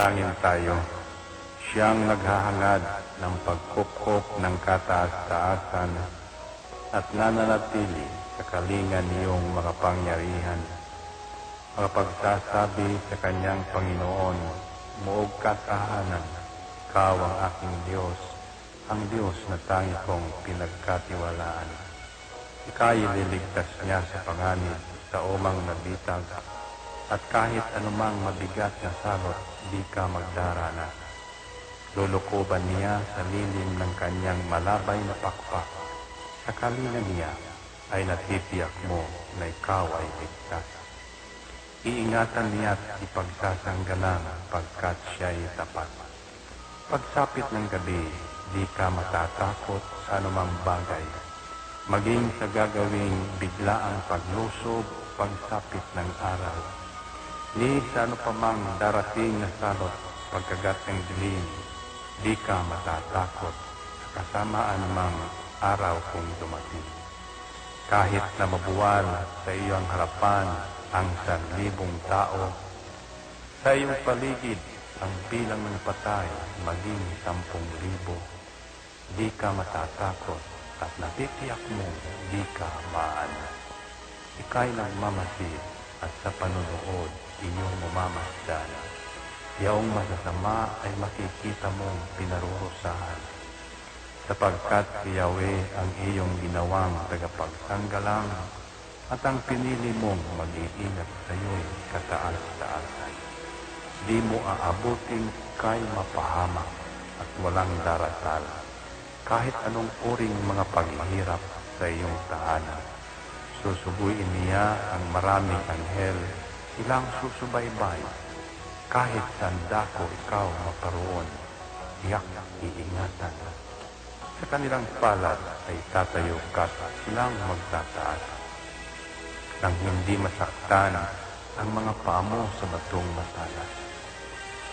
Manalangin tayo. Siyang naghahangad ng pagkupkop ng kataas-taasan at nananatili sa kalingan niyong makapangyarihan. Makapagsasabi sa kanyang Panginoon, muog katahanan, ikaw ang aking Diyos, ang Diyos na tangi kong pinagkatiwalaan. Ika'y liligtas niya sa panganib sa umang nabitag, at kahit anumang mabigat na salot, di ka magdarana. Lulukoban niya sa lilim ng kanyang malabay na pakpak. Sa kalingan niya ay natitiyak mo na ikaw ay ligtas. Iingatan niya at ipagsasanggalang pagkat siya'y tapat. Pagsapit ng gabi, di ka matatakot sa anumang bagay. Maging sa gagawing biglaang paglusob, pagsapit ng araw. Ni sa ano pa mang darating na salot, pagkagat ng dilim, di ka matatakot sa kasamaan mang araw kung dumating. Kahit na mabuwal sa iyong harapan ang 1,000 tao, sa iyong paligid ang bilang ng patay maging 10,000, di ka matatakot at natitiyak mo di ka maano. Ika'y nagmamasid at sa panunood inyong mamamasdan. Yaong masasama ay makikita mong pinarurusahan, sapagkat si Yahweh ang iyong ginawang tagapagsanggalang at ang pinili mong mag-iingat sa iyo'y kataas-taasan. Di mo aabuting kay mapahamak at walang darasal, kahit anong uring mga paghihirap sa iyong tahanan. Susubuin niya ang maraming anghel, ilang susubaybay. Kahit saan dako ikaw maparoon, tiyak iingatan. Sa kanilang palad ay tatayo ka at silang magtataas. Nang hindi masaktan ang mga paa mo sa batong matalas.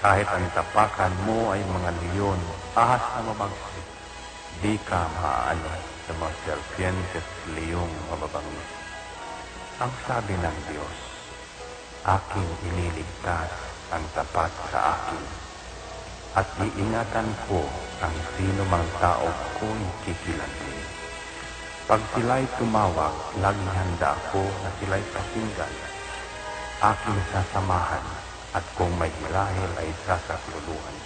Kahit ang tapakan mo ay mga leon, ahas na mabagsik, di ka maaano sa mga serpientes leong mababangis. Ang sabi ng Diyos, aking iniligtas ang tapat sa akin, at iingatan ko ang sino mang tao ko'y kikilantin. Pag sila'y tumawag, laging handa ako na sila'y pakinggan. Aking sasamahan, at kung may hilahil ay sasakluluhan.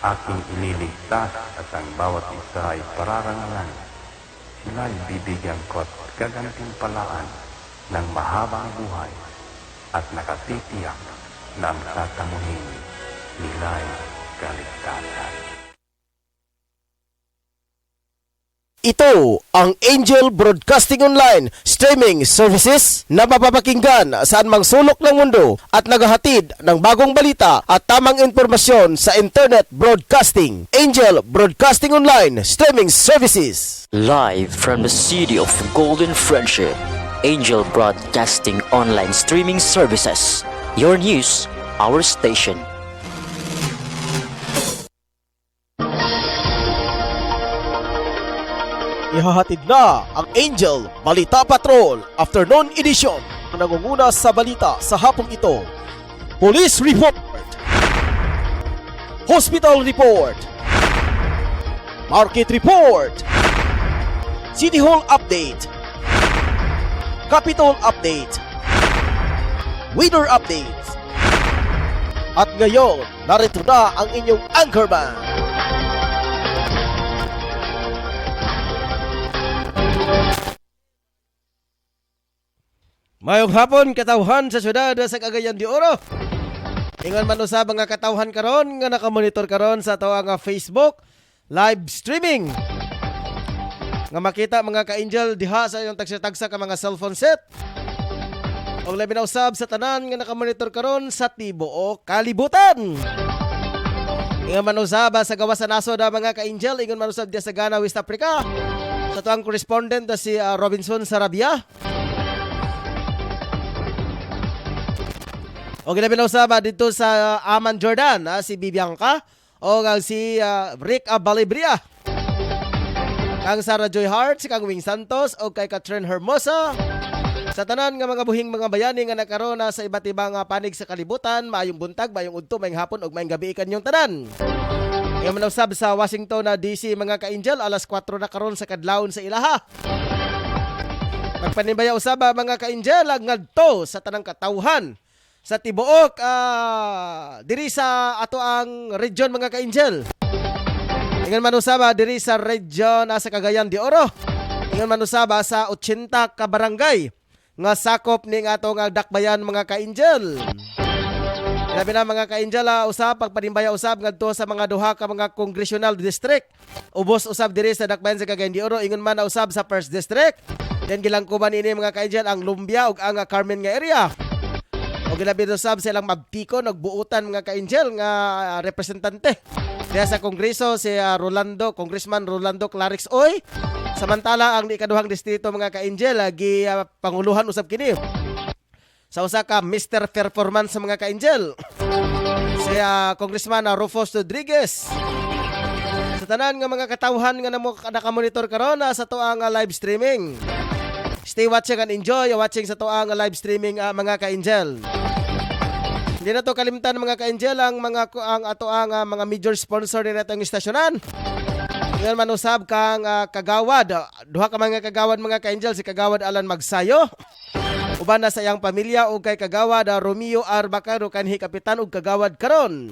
Aking iniligtas at ang bawat isa ay pararangalan. Sila'y bibigyan ko at gagantimpalaan ng mahabang buhay at nakatitiyak na ang tatamuhin nila'y kaligtasan. Ito ang Angel Broadcasting Online streaming services na mapapakinggan saan mang sulok ng mundo at naghahatid ng bagong balita at tamang impormasyon sa internet broadcasting. Angel Broadcasting Online streaming services. Live from the city of Golden Friendship, Angel Broadcasting Online streaming services. Your news, our station. Ihahatid na ang Angel Balita Patrol Afternoon Edition na nangunguna sa balita sa hapong ito. Police Report, Hospital Report, Market Report, City Hall Update, Capitol Update, Weather Updates. At ngayon, narito na ang inyong anchorman. Mayong hapon katawhan sa syudad sa Cagayan de Oro. Ingon man usab nga katawhan karon nga nakamonitor karon sa ato nga Facebook live streaming. Nga makita mga ka-angel diha sa inyong tagsa-tagsa ka mga cellphone set. Og labi na usab sa tanan nga nakamonitor karon sa tibuok kalibutan. Ingon man usab sa gawas sa nasod mga ka-angel, ingon man usab diha sa Ghana, West Africa. Sa tuang correspondent na si Robinson Sarabia. O ginabi na usaba dito sa Amman, Jordan, si Bibianca o si Rick Balibria. Kang Sarah Joy Hart, si Kang Wing Santos o kay Catherine Hermosa. Sa tanan nga mga buhing mga bayani nga nakaroon na sa iba't ibang panig sa kalibutan, maayong buntag, maayong udto, maayong hapon ug maayong gabi kanyong tanan. Ngayon manusab sa Washington na DC mga ka-angel, alas 4 na karon sa kadlawon sa ilaha. Magpanibaya usaba mga ka-angel ang ngadto sa tanang katawhan sa tibuok diri sa ato ang region mga ka-angel. Ingon manusaba diri sa region sa Cagayan de Oro. Ingon manusaba sa 80 ka barangay nga sakop ning atong dakbayan mga ka-angel. Grabe na mga ka-angel, usab pagpanimbaya usab ngadto sa mga duha ka mga congressional district. Ubos usab diri sa dakbayan sa Cagayan de Oro, ingon man usab sa 1st district. Then gilangkuban ini mga ka-angel ang Lumbia ug ang Carmen nga area. O gilabi usab silang mabtikon og buutan mga ka-angel nga representante. Diya sa Kongreso si Congressman Rolando Clarix Oy. Samantala ang ikaduhang distrito mga ka-angel gi panguluhan usab kini sa usa ka Mr. Performance sa mga ka-angel si Congressman Rufus Rodriguez. Sa tanan nga mga katawhan nga nakamonitor karon sa tuang live streaming, stay watching and enjoy watching sa tuang live streaming mga ka-angel. Hindi na to kalimtan mga ka-angel ang ato ang mga major sponsor ni natong istasyonan. Ngayon manusab kang kagawad, duha ka mga kagawad mga ka-angel, si Kagawad Alan Magsayo, uban na sa iyang pamilya ug kay Kagawad Romeo R. Bacaro kanhi kapitan ug kagawad karon.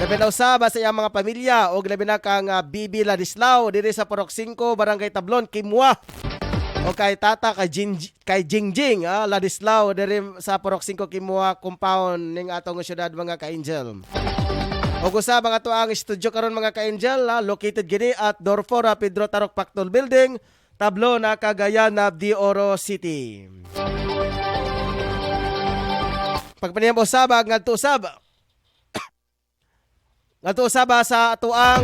Labi na usab sa iyang mga pamilya ug labi na kang Bibi Ladislao diri sa Purok 5, Barangay Tablon, Kimwa. O kay tata kay Jingjing Ladislao diri sa Purok 5, Kimwa compound ning atong syudad mga ka-angel. Og usab ang ato ang studio karon mga ka-angel, located gini at Door 4 Pedro Tarok Pactol Building, Tablo na Cagayan de Oro City. Pagpaniyam usab ngadto usab sa ato ang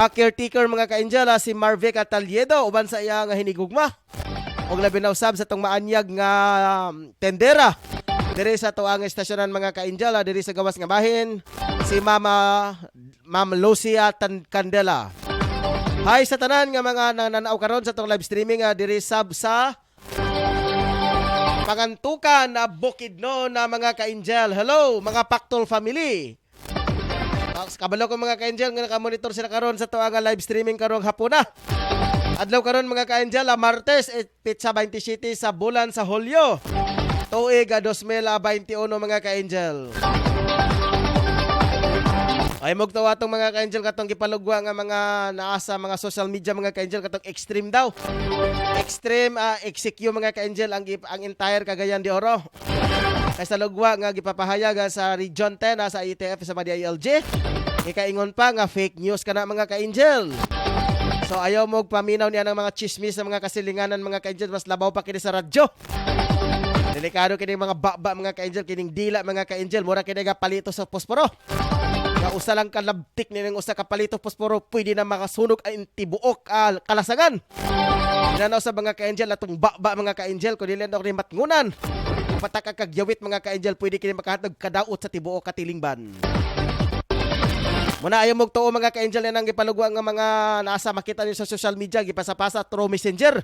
caretaker mga ka-angel si Marvic Ataliedo uban sa iyang hinigugma. Og labi na usab sa tong maanyag nga tendera diri sa tuang estasyonan mga ka-angel diri sa gawas nga bahin, si Ma'am Lucia Candela. Hi sa tanan nga mga nananaw karon sa tong live streaming diri sa Pangantukan na Bukidnon na mga ka-angel. Hello mga Pactol family. Kabalo ko mga ka-angel nga nakamonitor sila karon sa tuang live streaming karong hapon na. Adlaw karon mga ka-angel, Martes, Pizza 27 sa bulan sa Hulyo. Tuig 2021 mga ka-angel. Ay mogtawa tong mga ka-angel katong gipalugwa nga mga naasa mga social media mga ka-angel katong extreme daw. Extreme execute mga ka-angel ang entire Cagayan de Oro. Kay sa lugwa nga gipapahayag sa Region 10 sa ITF sa ILG. Ikaingon pa nga fake news kana mga ka-angel. So ayaw mo paminaw niya ng mga chismis sa mga kasilinganan mga ka-angel, mas labaw pa kini sa radyo. Delikado kini mga baba mga ka-angel, kining dila mga ka-angel, mura kini nga palito sa posporo. Nga usa lang kalabtik ni ng usa ka palito posporo, pwede na makasunog ang tibuok kalasangan. Dinanaw sa mga ka-angel atong baba mga ka-angel, kung dili na ni matngunan. Pataka kagyawit mga ka-angel, pwede kini makahatag kadaot sa tibuok katilingban. Muna ayaw magtuo mga ka-angel na nang gipalugwa nga mga nasa makita niyo sa social media, gipasa-pasa through messenger.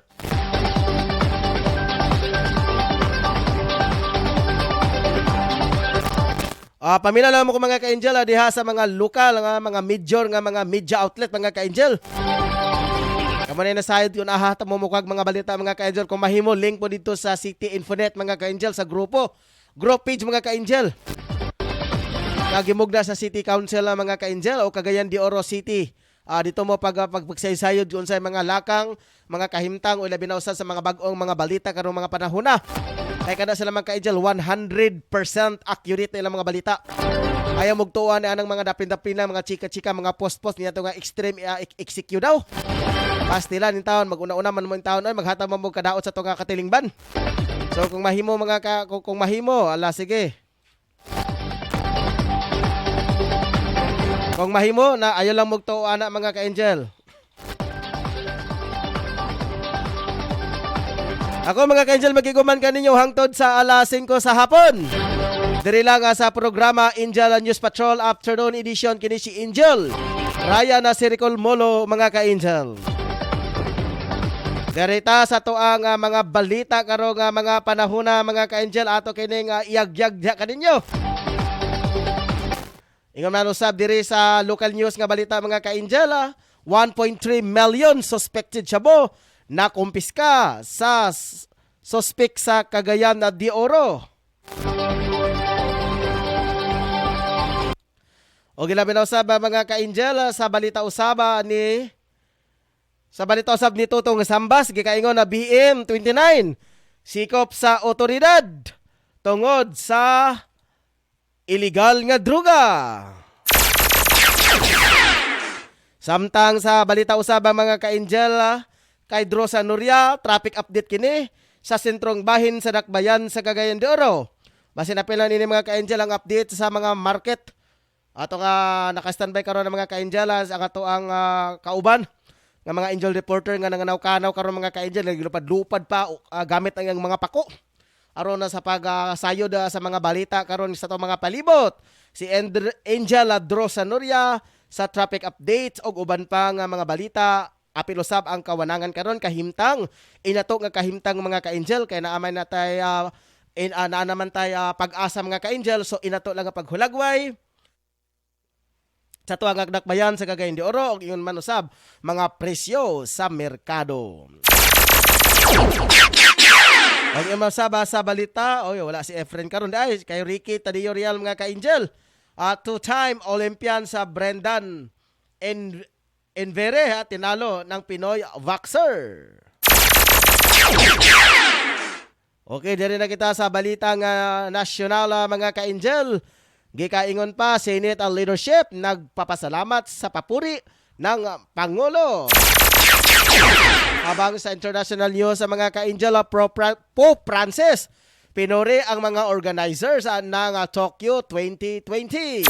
Pamila lang mo ko mga ka-angel diha sa mga lokal nga mga major nga mga media outlet mga ka-angel. Kamo na nasayod yun mo mukag mga balita mga ka-angel, kung mahimo link po dito sa City Infonet mga ka-angel sa group page mga ka-angel. Kagimugda sa City Council mga ka-angel o Cagayan de Oro City. Dito mo pagsaysayod yun sa mga lakang, mga kahimtang o labi na usan sa mga bagong mga balita karong mga panahon na. Kaya kada sila mga ka-angel 100% accurate na mga balita. Ayaw magtuwa na anang mga dapin-dapin na mga chika-chika, mga post-post niya ito nga extreme execute daw. Pastila nin taon, mag-una-una man mo yung taon ay maghatag mo kadaot sa ito nga katilingban. So kung mahimo kung mahimo, sige. Kung mahimo na ayaw lang magtuwa na mga ka-angel. Ako mga ka-angel, magiguman ka ninyo hangtod sa alas 5 sa hapon. Diri lang sa programa Angel News Patrol Afternoon Edition, kini si Angel Raya na Siricol Molo mga ka-angel. Garita sa tuang mga balita karon nga mga panahona mga ka-angel ato kining iyagyag diha kaninyo. Ingon man usab diri sa local news nga balita mga ka-angel, 1.3 million suspected shabu na kumpiska sa suspek sa Cagayan de Oro. O gilabi na usab mga ka-angel sa balita usab ni Tutong Sambas gikaingon na BM29 sikop sa otoridad tungod sa illegal nga droga. Samtang sa balita usab mga ka-angel kay Drosa Nuria, traffic update kini sa sentrong bahin sa Dakbayan sa Cagayan de Oro. Basin na pila nini mga ka-angel ang update sa mga market. Ato nga naka-standby karon ng mga ka-angel ang ato ang kauban nga mga angel reporter nga nanganaw-kanaw karon mga ka-angel naglupad-lupad pa gamit ang mga pako. Aron na sa pagsayod sa mga balita karon sa to mga palibot. Si Angel Drosa Nuria sa traffic updates og uban pa nga mga balita apil usab ang kawanangan karon kahimtang inato nga kahimtang mga ka-angel kay naamay na tay naanaman tay pag-asa mga ka-angel so inato lang nga paghulagway sa tuwang Dakbayan sa Cagayan de Oro og ingon man usab mga presyo sa merkado. Og yung masaba sa balita, wala si Efren karon dai kay Ricky Tadeo Real mga ka-angel. Two-time Olympian sa Brendan Envere tinalo ng Pinoy Boxer. Okay, diri na kita sa balita nga nasyonal mga ka-angel. Gikaingon pa Senate ang leadership nagpapasalamat sa papuri ng Pangulo. Habang sa international news sa mga ka-angel, Pope Francis pinuri ang mga organizers ng Tokyo 2020.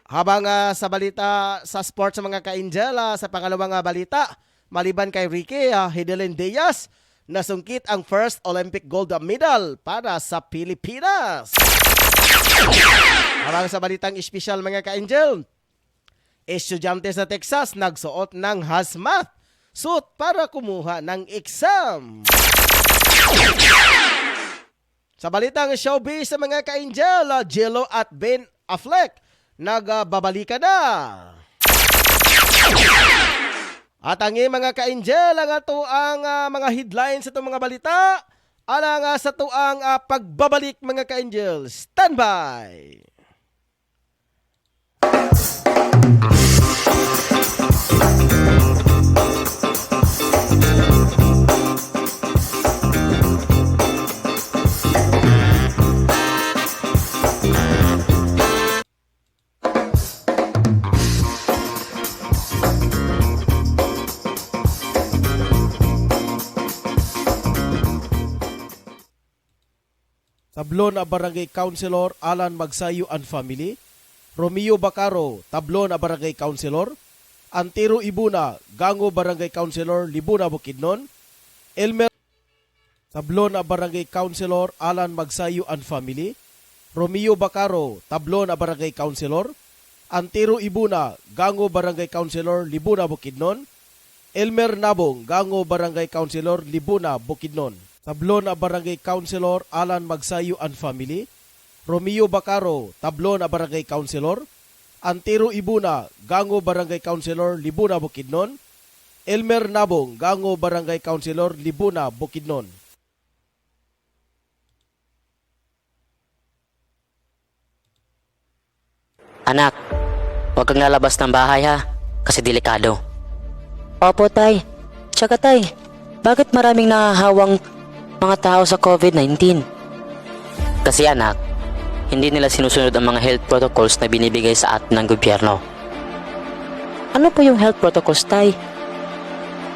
Habang sa balita sa sports sa mga ka-angel, sa pangalawang balita, maliban kay Ricky Hidelin Diaz, nasungkit ang first Olympic gold medal para sa Pilipinas. Habang sa balitang espesyal mga ka-angel, estudyante sa Texas nagsuot ng hazmat suit para kumuha ng exam. Sa balitang showbiz sa mga ka-angel, Jello at Ben Affleck nagbabalikan na. At ang mga ka-angel, ang ato ang mga headlines sa itong mga balita, alang sa tuang pagbabalik mga ka-angel. Standby! Tablon na Barangay Councilor Alan Magsayo and Family, Romeo Bacaro, tablon na Barangay Councilor, Antero Ibuna, Gango Barangay Councilor Libuna Bukidnon, Elmer, tablon na Barangay Councilor Alan Magsayo and Family, Romeo Bacaro, tablon na Barangay Councilor, Antero Ibuna, Gango Barangay Councilor Libuna Bukidnon, Elmer Nabong, Gango Barangay Councilor Libuna Bukidnon. Tablon na Barangay Councilor Alan Magsayo and Family, Romeo Bacaro, tablon na Barangay Councilor, Antero Ibuna, Gango Barangay Councilor Libuna Bukidnon, Elmer Nabong, Gango Barangay Councilor Libuna Bukidnon. Anak, huwag kang lalabas ng bahay ha, kasi delikado. Opo tay, tsaka tay, bakit maraming nahahawang mga tao sa COVID-19? Kasi anak, hindi nila sinusunod ang mga health protocols na binibigay sa atin ng gobyerno. Ano po yung health protocols, tay?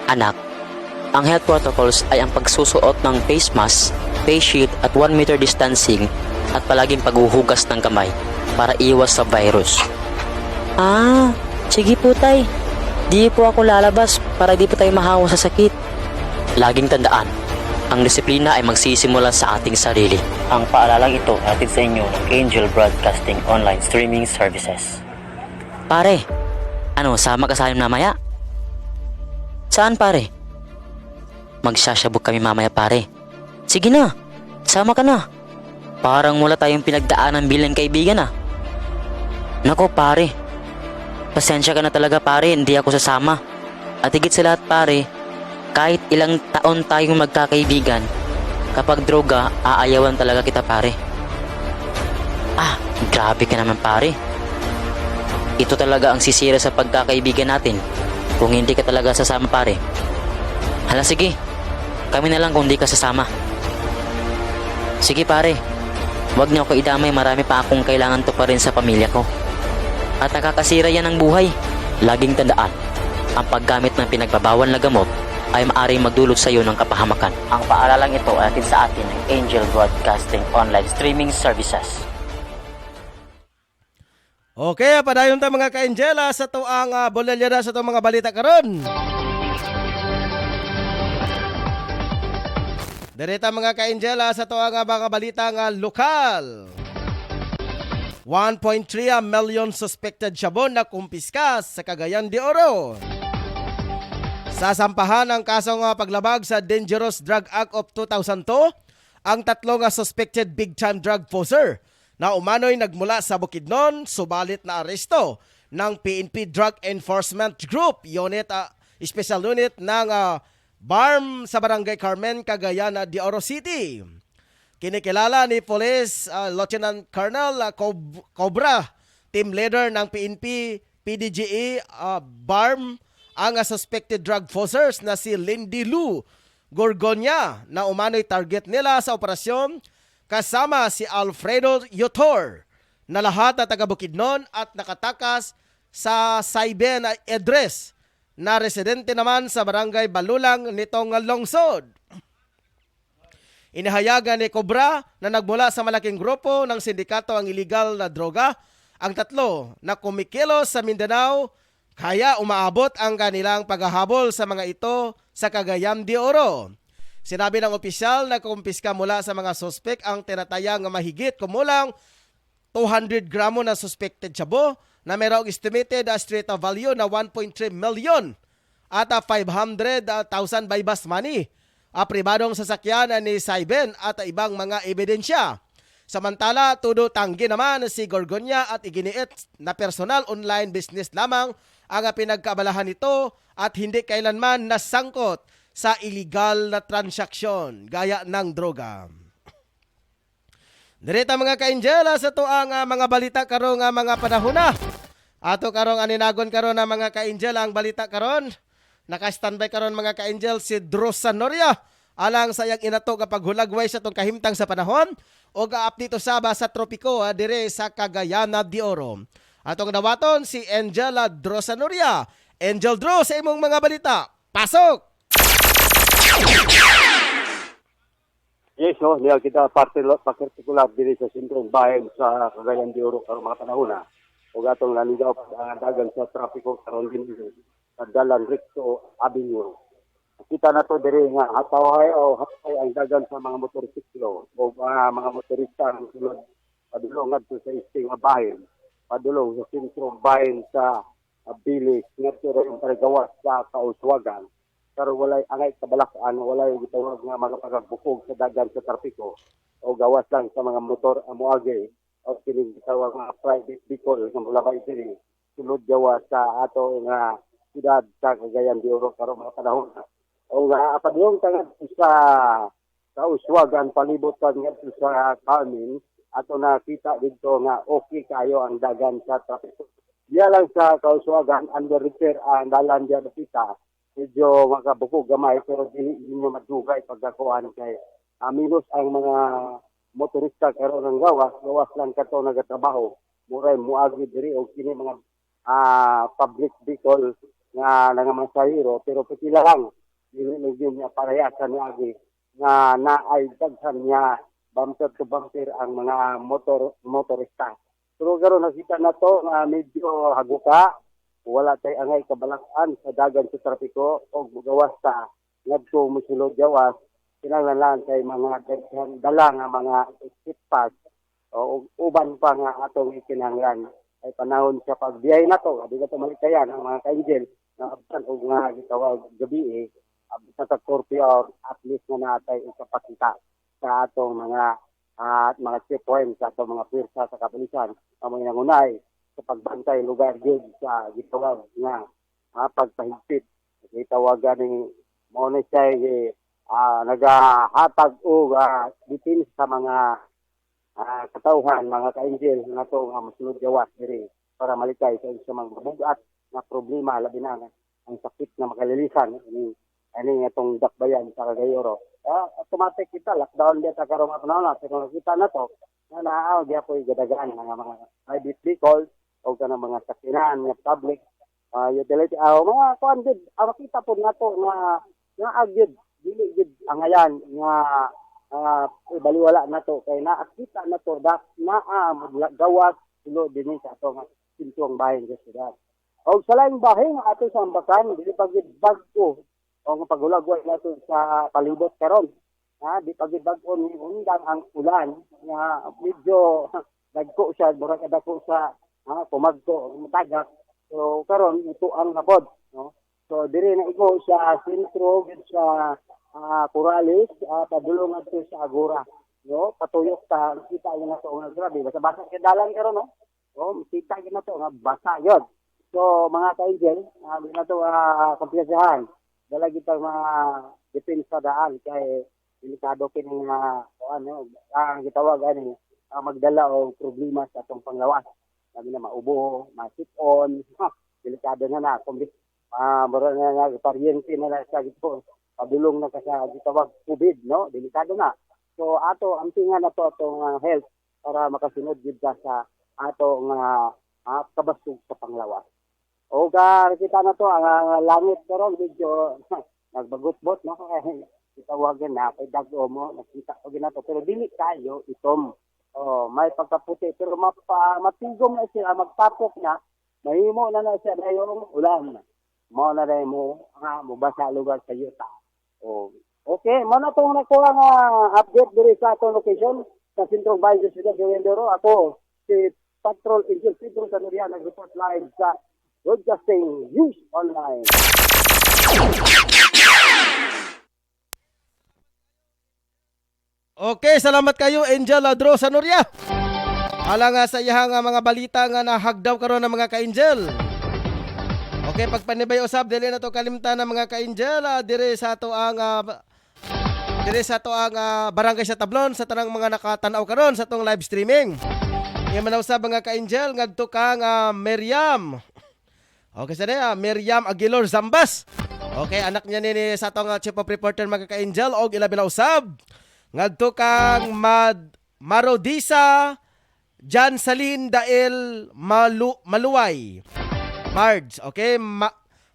Anak, ang health protocols ay ang pagsusuot ng face mask, face shield at 1 meter distancing at palaging paghuhugas ng kamay para iwas sa virus. Ah, sige po tay. Di po ako lalabas para di po tayo mahawa sa sakit. Laging tandaan, ang disiplina ay magsisimula sa ating sarili. Ang paalalang ito hatid sa inyo ng Angel Broadcasting Online Streaming Services. Pare, ano, sama ka sa amin mamaya? Saan pare? Magsasyabog kami mamaya pare. Sige na, sama ka na. Parang wala tayong pinagdaanan bilang kaibigan ah. Nako pare, pasensya ka na talaga pare, hindi ako sasama. At higit sa lahat pare, kahit ilang taon tayong magkakaibigan, kapag droga, aayawan talaga kita pare. Ah, grabe ka naman pare. Ito talaga ang sisira sa pagkakaibigan natin kung hindi ka talaga sasama pare. Hala sige, kami na lang kung hindi ka sasama. Sige pare, wag niyo ako idamay, marami pa akong kailangan to pa rin sa pamilya ko. At nakakasira yan ng buhay. Laging tandaan, ang paggamit ng pinagbabawal na gamot ay maaaring magdulot sa iyo ng kapahamakan. Ang paaralang ito ay atin sa atin ng Angel Broadcasting Online Streaming Services. Okay, padayon ta mga ka-Angela sa to ang bolelyada sa to mga balita karon. Direta mga ka-Angela sa to ang mga balita nga lokal. 1.3 million suspected shabon na kumpiskas sa Cagayan de Oro. Sasampahan ang kasong paglabag sa Dangerous Drug Act of 2002 ang tatlo nga suspected big-time drug poser na umano'y nagmula sa Bukidnon, subalit na aresto ng PNP Drug Enforcement Group, Special Unit ng BARM sa Barangay Carmen, Cagayan de Oro City. Kinikilala ni Police Lieutenant Colonel Cobra, team leader ng PNP, PDGE, BARM, ang suspected drug posers na si Lindy Lou Gorgonya na umano'y target nila sa operasyon, kasama si Alfredo Yotor na lahat na taga Bukidnon at nakatakas sa Saiben address na residente naman sa Barangay Balulang nitong lungsod. Inahayagan ni Cobra na nagmula sa malaking grupo ng sindikato ang illegal na droga, ang tatlo na kumikilos sa Mindanao, kaya umaabot ang kanilang paghahabol sa mga ito sa Cagayan de Oro. Sinabi ng opisyal na kumpiska mula sa mga suspek ang tinatayang mahigit kumulang 200 gramo na suspected shabo na mayroong estimated street value na 1.3 million at 500,000 bypass money. Pribadong sasakyan ni Saiben at ibang mga ebidensya. Samantala, tudo tanggi naman si Gorgonya at iginiit na personal online business lamang ang pinagkaabalahan nito at hindi kailanman nasangkot sa illegal na transaksyon gaya ng droga. Direta mga ka-Angela sa to ang mga balita karong mga panahon na. Ato karong aninagon karon na mga ka-Angela ang balita karon. Naka-standby karon mga ka-Angel si Drosa Noria alang sa iyang inato kapag hulagway sa tong kahimtang sa panahon o ga-update saba sa tropiko dire sa Cagayan de Oro. Atong dawaton si Angela Drosa Noria. Angel Dro sa imong mga balita. Pasok! Yes, no, niya kita particular diri sa sentrong bayan sa Cagayan de Oro karong mga panahon na. Ug atong nanigaw dagan sa trapiko karon din sa Dalan Recto Avenue. Kita na to diri nga hatay ang dagan sa mga motorsiklo o mga motorista ang sulod padulong ngadto sa isting nga bahin, padulong sa sentrong bayan sa Bilis ngadto ra yung gawas sa Kauswagan. Pero walay angay kabalakan, walay gitawag nga mga pagagbukog sa dagan sa trapiko o gawas lang sa mga motor amuage o kining gitawag mga private vehicle nga mulabay diri sulod gawas sa ato nga siyudad sa Cagayan de Oro karong mga panahon. O nga padulong tangad sa Uswagan palibot pa ngadto sa Carmen ato nakita dito nga okay kayo ang dagan sa trapiko. Diya lang sa Kauswagan under repair ang dalan diya nakita. Medyo makabukog gamay pero hindi nyo madugay pagkakuhan kay minus ang mga motorista karon ng gawas lang kato nagatrabaho muray muagi diri og kini mga public vehicle nga nangamasahiro pero pipila lang dili niya parayasan niagi nga naay daghan niya bumper to bumper ang mga motorista. Pero karon nakita na to nga medyo haguka. Wala tay angay kabalakan sa dagan sa trapiko o gawas sa ngadto mosulod gawas kinahanglan kay mga dala nga mga exit o uban pa nga atong ikinahanglan ay panahon sa pagbiyahe nato di ka malikayan ang mga ka-Angel abtan o nga gitawag gabi abtan sa 4 hours at least na natay ikapakita sa atong mga checkpoint sa atong mga pwersa sa kapulisan amo nangunay sa pagbantay lugar gyud sa gitawag nga pagpahigpit gitawag ganing mo na siya nagahatag og bitin sa mga katauhan, mga ka-angel na ito nga masunod gawas diri para malikay sa mga mabugat na problema labi na ang sakit na makalilisan ini itong dakbayan sa Cagayan. Automatic kita lockdown dia ta karon mga panahon sa kung kita na to na naaw dia po gadagaan ng mga private vehicles o kanang mga sakyanan nga public utility mga kuan gid makita po nato nga agyud dili gid angayan nga baliwala na to kay naakita na to gawas sulo dinhi sa ato nga sintuang bahin sa syudad. Og sa laing bahin nga ato sa ambakan dili pa gid bagko o nga pagulagway nato sa palibot karon. Di pa gid bagko ni undang ang ulan nga medyo dagko siya murag dagko sa pumagko matagak. So karon ito ang napod no. So diri na iko sa sentro gid sa Corales, padulong adto sa Agora, no? Patuyok ta kita na to nga grabe, basa-basa kay dalan karon no. Kita na to nga basa yun. So mga ka-angel, na to kumpiyansahan. Dala kita mga depensa daan kay delikado kini ang gitawag ani magdala og problema sa atong panglawas. Sabi na maubo, masipon, delikado na kumbis mura na paryente na sa gito. Padulong na sa gitawag COVID, no? Delikado na. So ato ang tingan na to atong health para makasunod gid sa atong kabasog sa panglawas. O kita na to ang langit karon medyo nagbagot-bot no gitawagan na kay dagko mo nakita ko ginato pero dili kayo itom. May pagkaputi pero matigom na siya magtapok na mahimo na siya dayong ulan. Mo na dai mo mubasa lugar sa yuta. Okay, mo na tong nakuha nga update diri sa atong location sa sentrong bayan sa Ciudad de Mindoro. Ako si Patrol Angel Pedro Sanoria nag-report live sa Broadcasting News Online. Okay, salamat kayo Angel Adro Sanoria. Ala nga sa iyang mga balita nga nahagdaw karon ng mga ka-angel. Okay, pagpanibay usab dili na to kalimtan ng mga ka-angel dire sa ato ang barangay sa Tablon sa tanang mga nakatan-aw karon sa tong live streaming. Iya man usab mga ka-angel ngadto kang Miriam. Okay sa Miriam Aguilar Zambas. Okay, anak niya ni sa atong chief of reporter mga ka-angel og ilabi na usab ngadto kang Marodisa Jan Salin Dael Maluway. Marge, okay?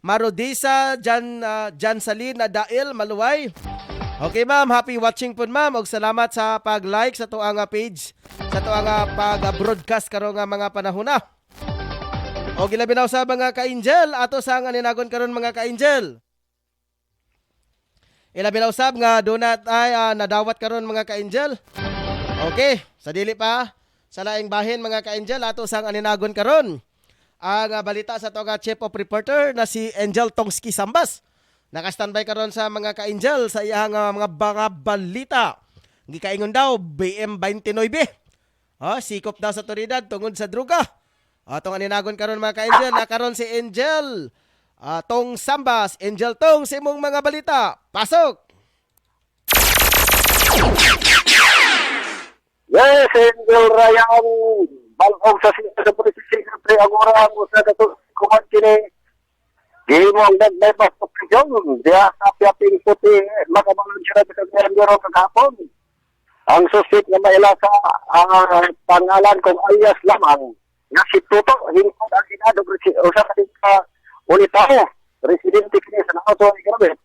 Marodisa Jan Salin Dael Maluway. Okay ma'am, happy watching po ma'am og salamat sa pag-like sa tuang page, sa tuang pag-broadcast karon nga mga panahon na. Og ilabi na sa mga ka-angel ato sa nga ninagon karon mga ka-angel. Ilabi na usab nga donat ay nadawat karon mga ka-angel. Okay, sa dili pa sa laing bahin mga ka-angel ato sa nga ninagon karon. Ang balita sa toga chief of reporter na si Angel Tongski Sambas. Naka-standby karon sa mga ka-angel sa iyang mga balita. Gikaingon daw BM29. Sikop daw sa otoridad tungod sa droga. Atong aninagon karon mga ka-angel na karon si Angel Tong Sambas. Angel Tong sa imong mga balita. Pasok. Yes, Angel Ryan balog sa police secretary Agora mo sa dato kuman kini gihimong nagbay pa sa prison dia sa piyaping puti makabalon siya sa Mindoro kagapon ang suspect nga maila sa pangalan kong alias lamang nga si Tuto hingkod ang ginado usa ka unitario residente kini sa Nauto Grabe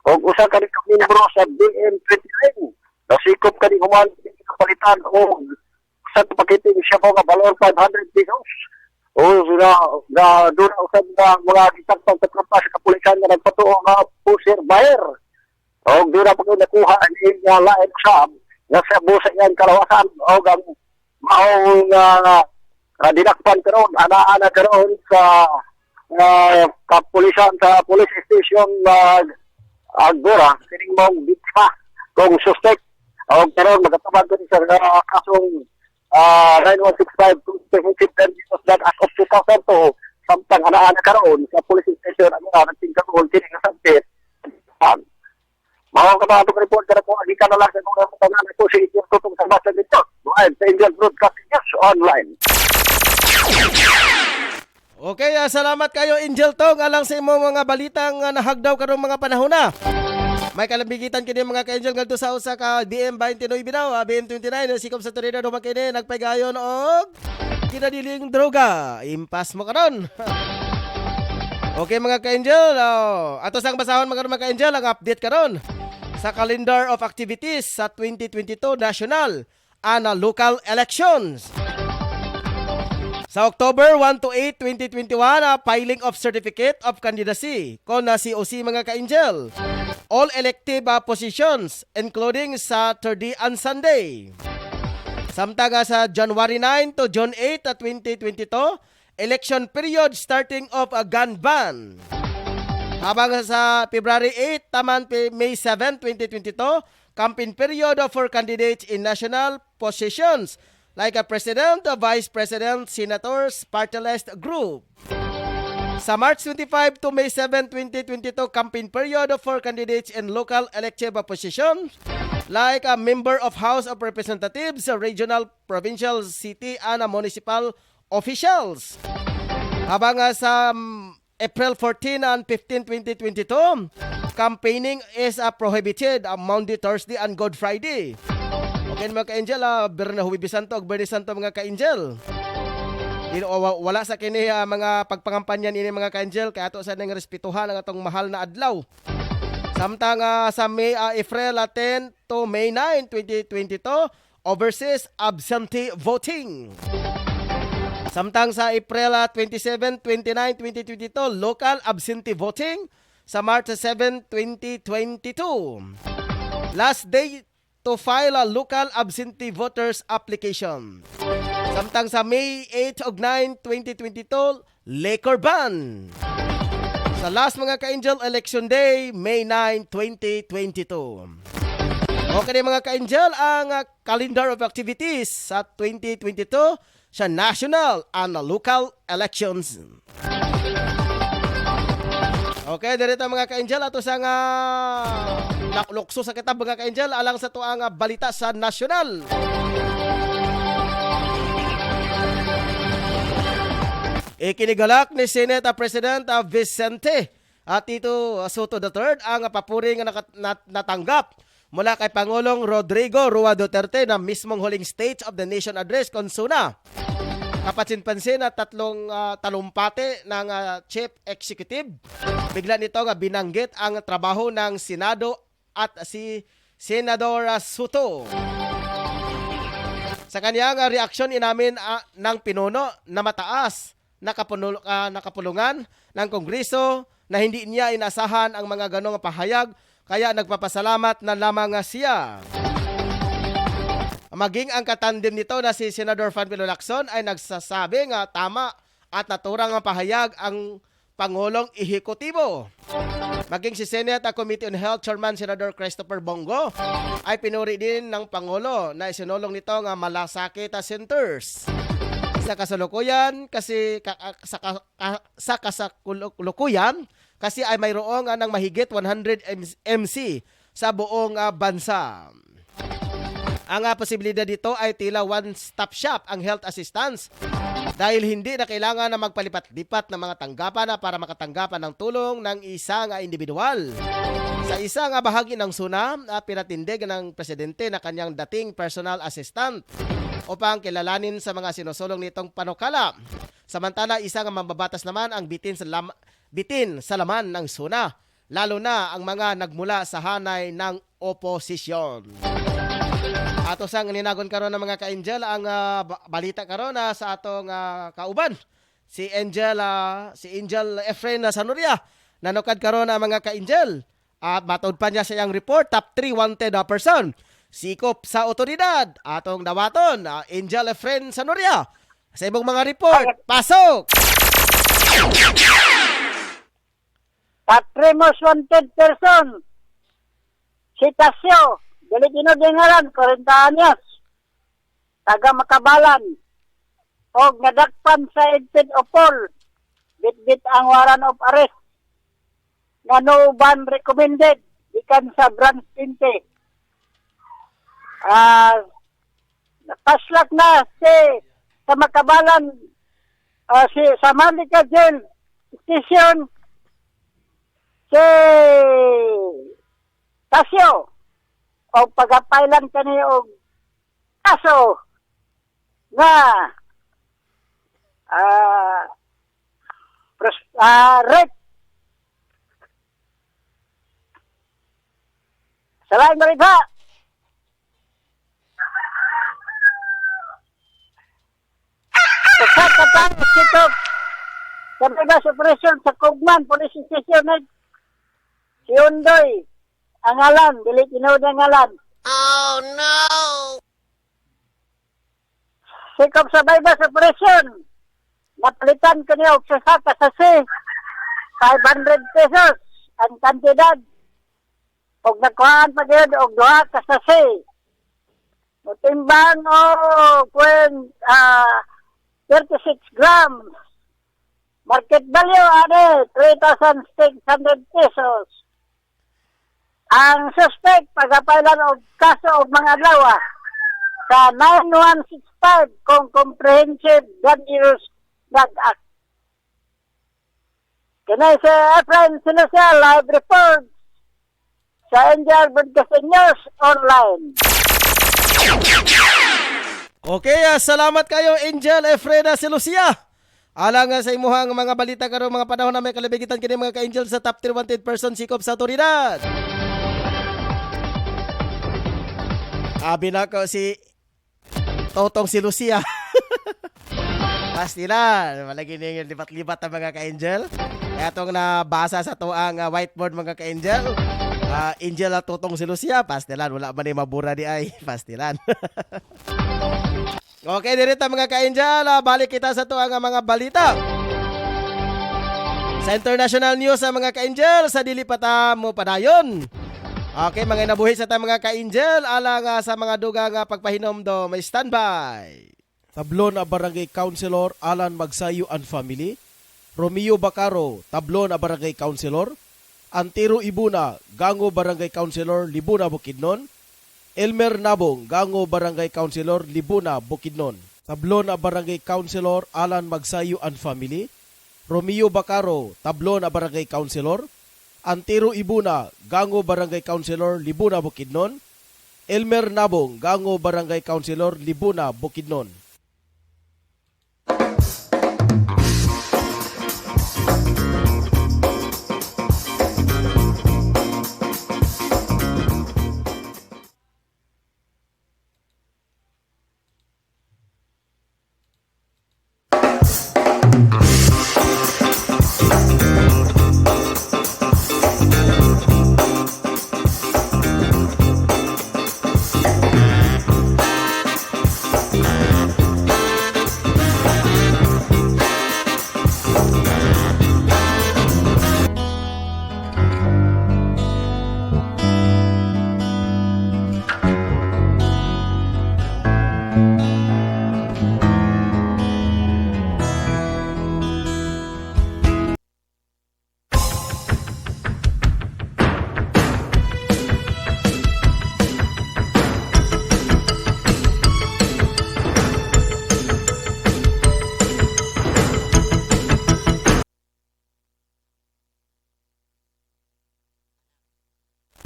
og usa ka miyembro sa BM29 nasikop kani human kapalitan og sa pakiting siya po nga balor 500 pesos. Doon usab na mga disakpan sa tropa sa kapulisan nga nagpatuo nga pusher buyer. O doon na po nakuha ang nga lain usab nga sa busa yan kalawasan o ang maong dinakpan karon ana karon sa kapulisan sa police station Agora, kining mong biktima kung suspect o karon magatabad ko sa kasong 9165 that as of 2002 samtang ana-ana karon sa police station Agora nagtingkatol kining nasabit. Mga kapatid report ka na po, hindi ka na lang sa mga katanganan ko sa inyong tutong sa basa nito. Live sa Indian Broadcasting News Online. Okay, salamat kayo Angel Tong alang sa imong mga balitang nahagdaw karong mga panahon na. May kalabigitan kini mga ka-Angel ngadto sa usa ka BM29 daw, BM29 sikop sa Trinidad duman kini nagpaygayon og kinadiling droga. Impas mo karon. Okay mga ka-Angel, ato sang basahon mga ka-Angel ang update karon sa calendar of activities sa 2022 national and local elections. Sa October 1 to 8, 2021, filing of Certificate of Candidacy kon na COC mga ka-Angel. All elective positions including Saturday and Sunday. Samtang sa January 9 to June 8, 2022, election period starting of a gun ban. Habang sa February 8 taman May 7, 2022, campaign period for candidates in national positions like a president, a vice president, senators, party list group. Sa March 25 to May 7, 2022, campaign period for candidates in local elective positions like a member of House of Representatives, regional, provincial, city, and municipal officials. Habang sa April 14 and 15, 2022, campaigning is prohibited Monday, Thursday, and Good Friday. Okay mga ka-Angel, Berna Huwibis Santo, Bernie Santo mga ka-Angel. Wala sa kini mga pagpangampanyan ini mga ka-Angel, kaya ato sa nang respetuhan ang atong mahal na adlaw. Samtang sa April 10 to May 9, 2022, overseas absentee voting. Samtang sa April 27, 29, 2022, local absentee voting. Sa March 7, 2022, last day to file a local absentee voters application. Samtang sa May 8 ug 9, 2022, liquor ban. Sa last mga ka-Angel, election day, May 9, 2022. Okay mga ka-Angel, ang calendar of activities sa 2022 sa national and local elections. Okay, dirito mga ka-Angel, ato sa nga naklukso sa kitab mga ka-Angel alang sa tuang balita sa nasyonal. Ikinigalak ni Senate President Vicente Tito Soto III ang papuring natanggap mula kay Pangulong Rodrigo Roa Duterte na mismong huling State of the Nation Address konsuna. Kapansin-pansin na tatlong talumpate ng Chief Executive. Bigla nito binanggit ang trabaho ng Senado at si Senador Soto. Sa kanyang reaksyon inamin ng pinuno na mataas na kapulungan ng Kongreso na hindi niya inasahan ang mga ganong pahayag kaya nagpapasalamat na lamang siya. Maging ang katandem nito na si Senador Fanfilo Lacson ay nagsasabing tama at naturang pahayag ang Pangulong Ehekutibo. Maging si Senate Committee on Health Chairman Senador Christopher Bongo ay pinuri din ng Pangulo na isinulong nito nga malasakit centers. Sa kasalukuyan kasi sa kasalukuyan kasi ay mayroong ng mahigit 100 MC sa buong bansa. Ang posibilidad dito ay tila one-stop shop ang health assistance dahil hindi na kailangan na magpalipat-lipat ng mga tanggapan para makatanggapan ng tulong ng isang individual. Sa isang bahagi ng SUNA, pinatindig ng presidente na kanyang dating personal assistant upang kilalanin sa mga sinusulong nitong panukala. Samantala, isang mambabatas naman ang bitin sa laman ng SUNA, lalo na ang mga nagmula sa hanay ng oposisyon. Ato sang ninagon karon ng mga ka-Angel ang balita karon sa atong kauban si Angel Efren Sanoria nanukad karon ang mga ka-Angel at matod pa niya sa iyang report top 3 wanted person sikop sa otoridad atong dawaton Angel Efren Sanoria sa imong mga report pasok. Patrimos wanted person. Si Tasio, dili dinudingalan, 40 anyos. Taga Makabalan. O nadakpan sa Edpid Opol. Bit-bit ang warrant of arrest. Nga no ban recommended. Ikan sa branch 20. Paslak na sa Makabalan, sa Manila Jail Station, si Tasio, o pagapailan kani og kaso nga rape. Salain Marita. Sa katang sitok sa Vegas operation sa Kugman Police Station si Undoy ang ngalan, dili tinuod ang ngalan. Oh no! Sikop sa Vegas operation, napalitan ko niya og sa kasasi 500 pesos ang kantidad. Og nakuhaan pa yun og 2 kasasi. Mutimbang o 36 grams. Market value ade 3,600 pesos. Ang suspect pagapailan og kaso og mga adlaw sa 9165 kung Comprehensive Drug Use Drug Act. Kanay sa Efrain Sinusia live report sa Angel Broadcasting News Online. Okay, salamat kayo Angel Efreda Silucia. Alang sa imuhang mga balita karon mga panahon na may kalabigitan kini mga ka-angel sa top 3 wanted person sikop sa otoridad. Abi na ko si Totong Silucia. Pastilan, malagi ning libat-libat ang mga ka-angel. Etong nabasa sa tuang whiteboard mga ka-angel. Angel at Totong Silucia, pastilan wala man ni mabura di ay, pastilan. Okay, dirita mga ka-angel, balik kita sa tuang mga balita. Sa international news mga ka-angel, sa dili pata mo padayon. Okay, mga nabuhi sa mga ka-angel, alang sa mga dugang pagpahinom do, may standby. Tablo na Barangay Councilor Alan Magsayo and Family, Romeo Bacaro, tablo na Barangay Councilor, Antero Ibuna, Gango Barangay Councilor, Libuna, Bukidnon, Elmer Nabong, Gango Barangay Councilor, Libuna, Bukidnon. Tablo na Barangay Councilor Alan Magsayo and Family, Romeo Bacaro, tablo na Barangay Councilor, Antero Ibuna, Gango Barangay Councilor, Libuna, Bukidnon, Elmer Nabong, Gango Barangay Councilor, Libuna, Bukidnon.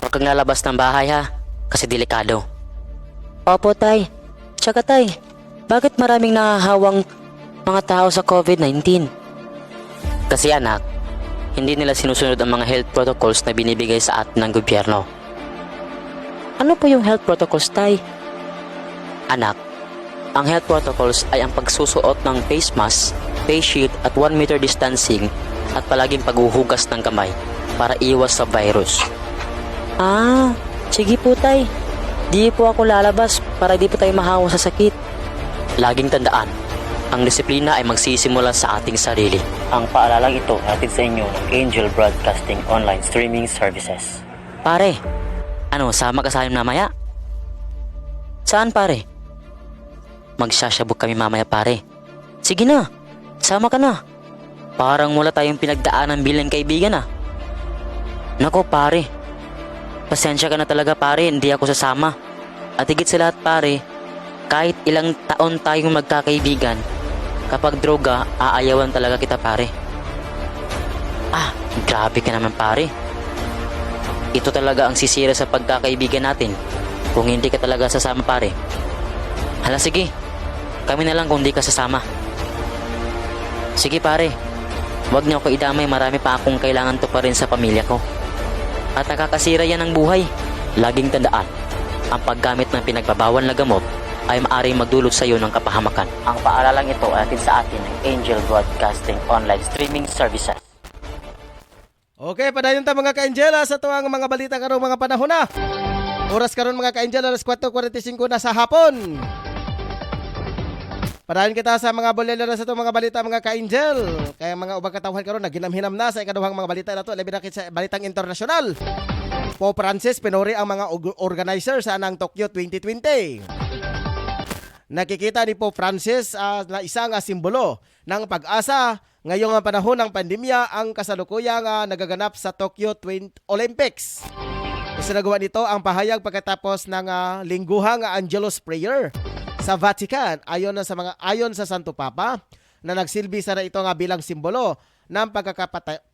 Huwag kang lalabas ng bahay ha, kasi delikado. Opo tay. Tsaka tay, bakit maraming nahahawang mga tao sa COVID-19? Kasi anak, hindi nila sinusunod ang mga health protocols na binibigay sa atin ng gobyerno. Ano po yung health protocols tay? Anak, ang health protocols ay ang pagsusuot ng face mask, face shield at 1 meter distancing at palaging paghuhugas ng kamay para iwas sa virus. Sige po tay. Di po ako lalabas para di po tayo mahawa sa sakit. Laging tandaan, Ang disiplina ay magsisimula sa ating sarili. Ang paalalang ito hatid sa inyo ng Angel Broadcasting Online Streaming Services. Pare, sama ka sa akin mamaya? Saan pare? Magsasyabog kami mamaya pare. Sige na, sama ka na. Parang wala tayong pinagdaanan bilang kaibigan ah. Nako pare, pasensya ka na talaga pare, hindi ako sasama. At higit sa lahat pare, kahit ilang taon tayong magkakaibigan, kapag droga, aayawan talaga kita pare. Grabe ka naman pare. Ito talaga ang sisira sa pagkakaibigan natin kung hindi ka talaga sasama pare. Hala sige, kami na lang kung hindi ka sasama. Sige pare, wag niyo ako idamay, marami pa akong kailangan to pa rin sa pamilya ko. At nakakasira yan ng buhay. Laging tandaan, ang paggamit ng pinagbabawal na gamot ay maaaring magdulot sa iyo ng kapahamakan. Ang paaralang ito ay atin sa atin ng Angel Broadcasting Online Streaming Services. Okay, padayon ta mga ka-Angela sa tuwang mga balita karong mga panahon na. Oras karon mga ka-Angela, alas 4:45 na sa hapon. Padayon kita sa mga bolelo na sa itong mga balita mga ka-Angel. Kaya mga ubang katawhan karon naginamhinam na sa ikaduhang mga balita na ito. Labi na sa balitang internasyonal. Pope Francis pinuri ang mga organizer sa anang Tokyo 2020. Nakikita ni Pope Francis na isang simbolo ng pag-asa ngayong panahon ng pandemya ang kasalukuyang nagaganap sa Tokyo Olympics. Isinagawa nito ang pahayag pagkatapos ng lingguhang Angelus Prayer sa Vatican ayon sa Santo Papa na nagsilbi sa ito bilang simbolo ng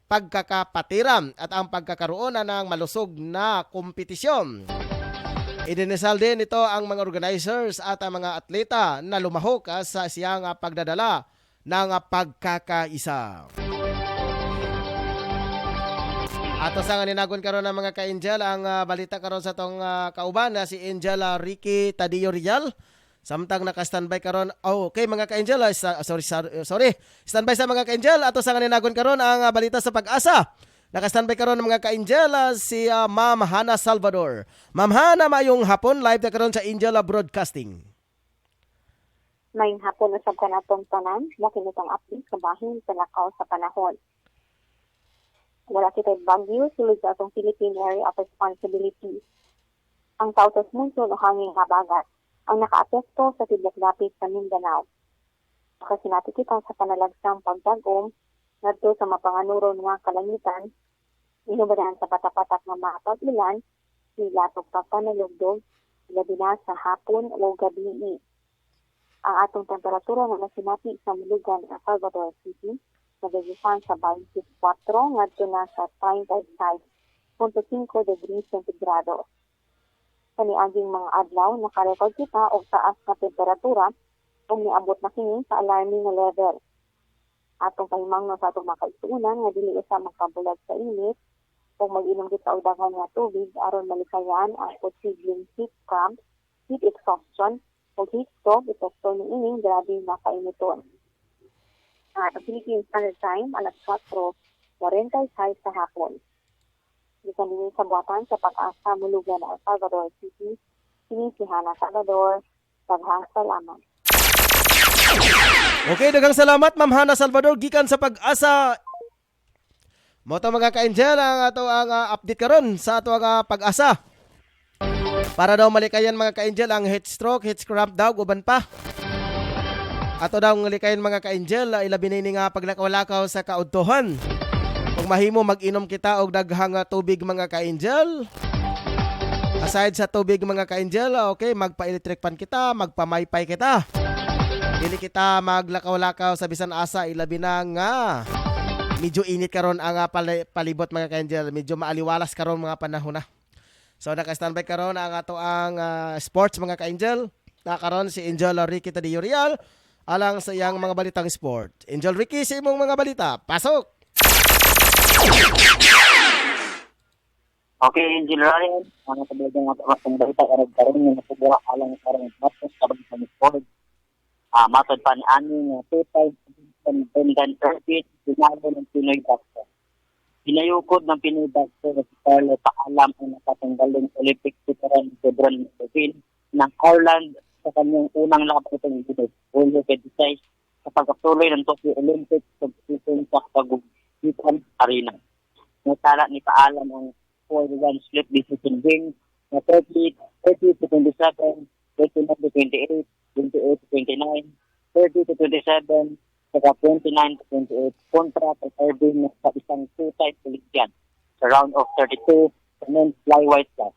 pagkakapatiram at ang pagkakaroon ng malusog na kompetisyon. Idinisal din ito ang mga organizers at ang mga atleta na lumahok sa siyang pagdadala ng pagkakaisa. Ato sa nga ninagon karon ng mga ka-Angel ang balita karon sa tong kauban na si Angel Ricky Tadio Rial. Samtang naka-standby karon. Okay mga ka-Angel, sorry. Standby sa mga ka-Angel. Ato sa nga ninagon karon ang balita sa pag-asa. Naka-standby karon ng mga ka-Angel si Ma'am Hana Salvador. Ma'am Hana, mayong hapon live na karon sa Angel Broadcasting. Mayong hapon usab ka natong tanan, makinitang update sa bahin sa lakaw sa panahon. Wala kita'y bagyo sulod sa atong Philippine Area of Responsibility. Ang Southwest Monsoon o hanging habagat ang nakaapekto sa tibok dapit sa Mindanao. Makasinati kita sa panalagsang pagdagom ngadto sa mapanganuron nga kalangitan, inubadaan sa patapatak ng mga pag-ulan, nilatok pa panalugdog, labi na sa hapon o gabi. Ang atong temperatura na nasinati sa Mulugan at Salvador City, nagagisan sa 24 ngadto na sa 35.5 degrees centigrado. Sa niaging mga adlaw, nakarecord kita og taas na temperatura o niabot na kini sa alarming na level. Atong kahimangno sa atong makaisuunan nga dili usa makabulag sa init o mag-inom kita og daghan nga tubig aron malikayan ang posibleng heat cramp, heat exhaustion o heat stroke epekto ni ining grabe na kainiton. At ang Philippine Standard Time alas 4:45 sa hapon. Gikan din sa buhatan sa pag-asa Mulugan at Salvador City, si Hana Salvador. Daghang salamat. Okay, daghang salamat Ma'am Hana Salvador gikan sa pag-asa. Moto mga ka-Angel ang ato ang update karon sa ato ang pag-asa. Para daw malikayan mga ka-Angel ang heat stroke, heat cramp daw uban pa. Ato daw malikayan mga ka-Angel ilabi na ini nga paglakaw-lakaw sa kaudtohan. Kung mahimo mag-inom kita og daghang tubig mga ka-Angel. Aside sa tubig mga ka-Angel, okay, magpa-electric fan kita, magpa-maypay kita. Dili kita maglakaw-lakaw sa bisan asa ilabi na nga medyo init karon ang palibot mga ka-Angel, medyo maaliwalas karon mga panahon na. So naka-standby karon ang ato ang sports mga ka-Angel. Nakaroon si Angel Ricky Tadio Real alang sa iyang mga balitang sport. Angel Ricky, sa imong mga balita, pasok. Okay, Angel Ryan, mga kabalang mga balita karon nga napubuha alang karon match sa balitang sport. Matod pa ni Ani nga total Bendan Perfect, sinabi ng Pinoy Boxer. Hinayukod ng Pinoy Boxer si Carlo paalam ang nakatanggaling Olympic veteran February 17 ng Ireland sa kanyang unang lakapitong dito, Hulyo 26, sa pagkatuloy ng Tokyo Olympics competition sa Taguiguan Arena. Natala ni paalam ang 4-1 split decision game na 30 to 27, 29 to 28, 28 to 29, 30 to 27, saka 29 to 28 kontra kay Irving sa isang two-type Olympian sa round of 32 sa men's flyweight class.